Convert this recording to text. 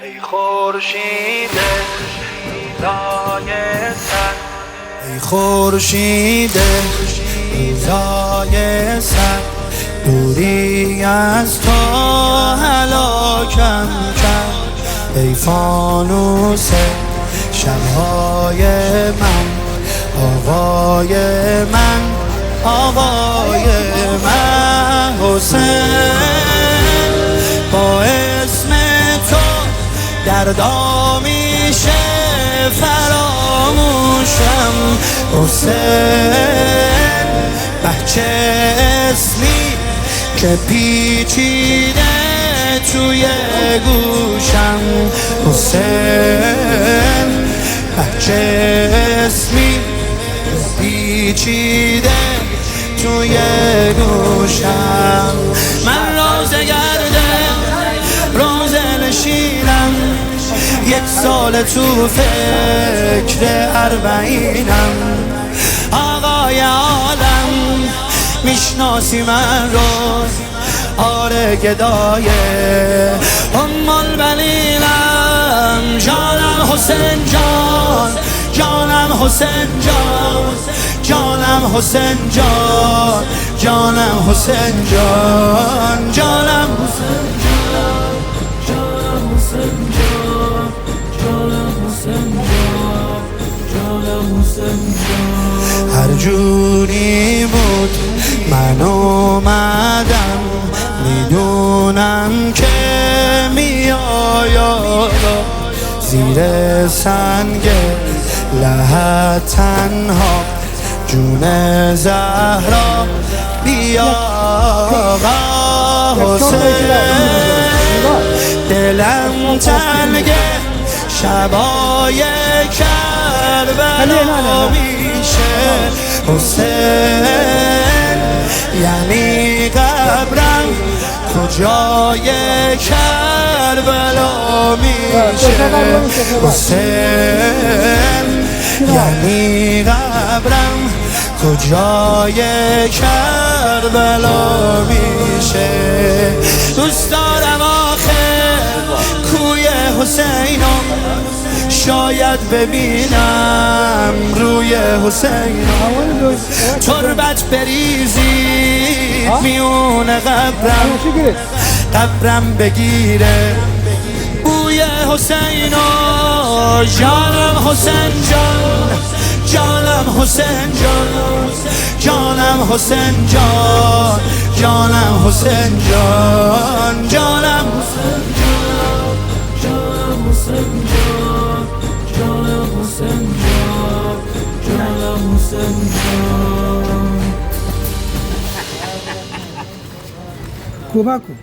ای خورشید روزای سر، ای خورشید روزای سر، دوری از تو هلاکم کرد. ای فانوس شبهای من، آقای من، آقای من. حسین با اسم تو دردا میشه فراموشم. حسین بچه اسمی که پیچیده توی گوشم. حسین بچه اسمی پیچیده توی گوشم. من روزه گرده روزه نشینم، یک سال تو فکر اربعینم. آقای عالم میشناسی من رو؟ آره گدای البنینم. جانم حسین جان، جانم حسین جان، جانم حسین جان، جانم حسین جان، جانم حسین جان، جانم حسین جان، جانم حسین جان، جانم حسین جان. هر جوری بود من اومدم، میدونم که میآید زیر سنگ لحد تنها. جون زهرا بیا حسین، دلم تنگه شبای کربلا میشه. حسین یعنی قبرم کجای کربلا میشه. حسین یعنی قبرم کجای کربلا میشه. دوست دارم آخر کوی حسینم، شاید ببینم روی حسینم. تربت بریزید میون قبرم بگیره بوی حسینم. جانم حسین جان، جانم حسین جان، جانم حسین جان، جانم حسین جان، جانم حسین جان، جانم حسین جان، جانم حسین جان، جانم حسین جان. کمک کن.